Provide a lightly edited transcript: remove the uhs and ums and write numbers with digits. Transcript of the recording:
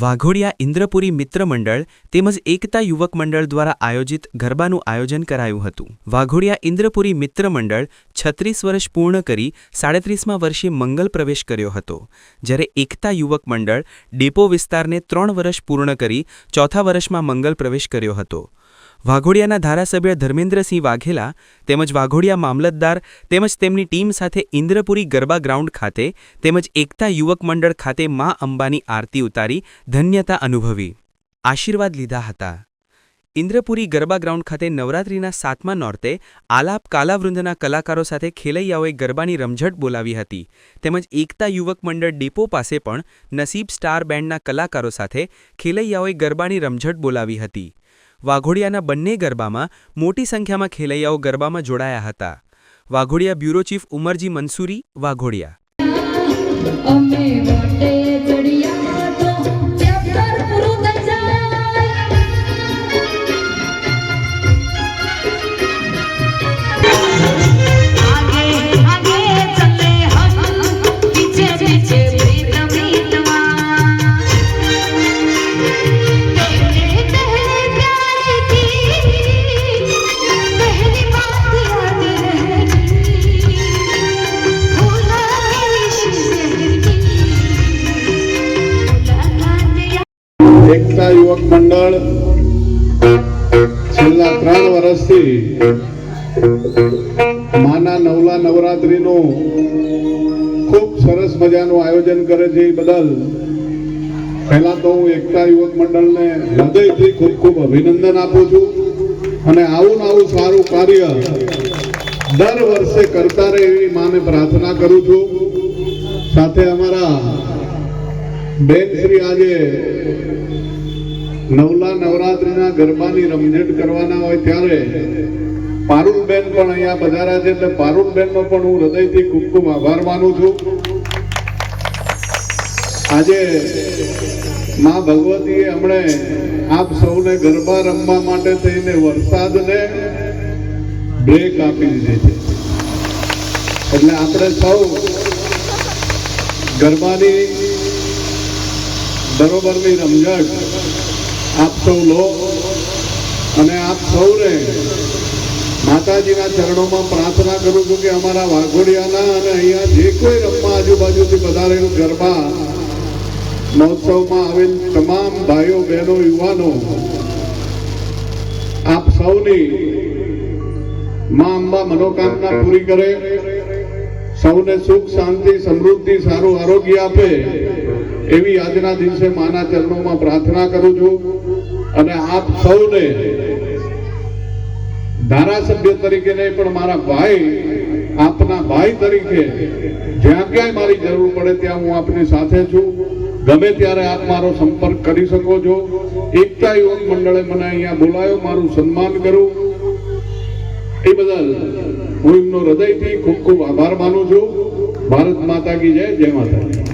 વાઘોડિયા ઇન્દ્રપુરી મિત્ર મંડળ તેમજ એકતા યુવક મંડળ દ્વારા આયોજિત ગરબાનું આયોજન કરાયું હતું। વાઘોડિયા ઇન્દ્રપુરી મિત્ર મંડળ 36 વર્ષ પૂર્ણ કરી 37મા વર્ષે મંગલ પ્રવેશ કર્યો હતો, જ્યારે એકતા યુવક મંડળ ડેપો વિસ્તારને 3 વર્ષ પૂર્ણ કરી 4થા વર્ષમાં મંગલ પ્રવેશ કર્યો હતો। વાઘોડિયાના ધારાસભ્ય ધર્મેન્દ્રસિંહ વાઘેલા તેમજ વાઘોડિયા મામલતદાર તેમજ તેમની ટીમ સાથે ઇન્દ્રપુરી ગરબા ગ્રાઉન્ડ ખાતે તેમજ એકતા યુવક મંડળ ખાતે મા અંબાની આરતી ઉતારી ધન્યતા અનુભવી આશીર્વાદ લીધા હતા। ઇન્દ્રપુરી ગરબા ગ્રાઉન્ડ ખાતે નવરાત્રિના 7મા નોરતે આલાપ કાલાવૃંદના કલાકારો સાથે ખેલૈયાઓએ ગરબાની રમઝટ બોલાવી હતી, તેમજ એકતા યુવક મંડળ ડેપો પાસે પણ નસીબ સ્ટાર બેન્ડના કલાકારો સાથે ખેલૈયાઓએ ગરબાની રમઝટ બોલાવી હતી। વાઘોડિયાના બંને ગરબામાં મોટી સંખ્યામાં ખેલૈયાઓ ગરબામાં જોડાયા હતા। Waghodia bureau chief Umarji Mansuri, Waghodia. એકતા યુવક મંડળ છેલ્લા 3 વર્ષથી માના નવલા નવરાત્રીનું ખૂબ સરસ મજાનું આયોજન કરે છે। એ બદલ પહેલા તો હું એકતા યુવક મંડળને હૃદયથી ખૂબ ખૂબ અભિનંદન આપું છું અને આવું સારું કાર્ય દર વર્ષે કરતા રહે એવી માને પ્રાર્થના કરું છું। સાથે અમારા બેન શ્રી આજે નવલા નવરાત્રીના ગરબાની રમઝટ કરવાના હોય ત્યારે પારુલબેન પણ અહીંયા પધાર્યા છે, એટલે પારુલબેનનો પણ હું હૃદયથી ખૂબ ખૂબ આભાર માનું છું। આજે માં ભગવતીએ હમણે આપ સૌને ગરબા રમવા માટે થઈને વરસાદને બ્રેક આપી દીધી છે, એટલે આપણે સૌ ગરબાની બરોબરની રમઝટ આપ સૌ લો અને આપ સૌને માતાજીના ચરણોમાં પ્રાર્થના કરું છું કે અમારા વાઘોડિયાના અને અહીંયા જે કોઈ રમવા આજુબાજુથી પધારેલું ગરબા મહોત્સવમાં આવેલ તમામ ભાઈઓ બહેનો યુવાનો આપ સૌની મા અંબા મનોકામના પૂરી કરે, સૌને સુખ શાંતિ સમૃદ્ધિ સારું આરોગ્ય આપે એવી આજના દિવસે માના ચરણોમાં પ્રાર્થના કરું છું। અને આપ સૌને ધારાસભ્ય તરીકે નહીં પણ મારા ભાઈ, આપના ભાઈ તરીકે જ્યાં ક્યાંય મારી જરૂર પડે ત્યાં હું આપની સાથે છું। ગમે ત્યારે આપ મારો સંપર્ક કરી શકો છો। એકતા યુવક મંડળે મને અહીંયા બોલાયો, મારું સન્માન કરું એ બદલ હું એમનો હૃદયથી ખૂબ ખૂબ આભાર માનું છું। ભારત માતા કી જય, જય માતા।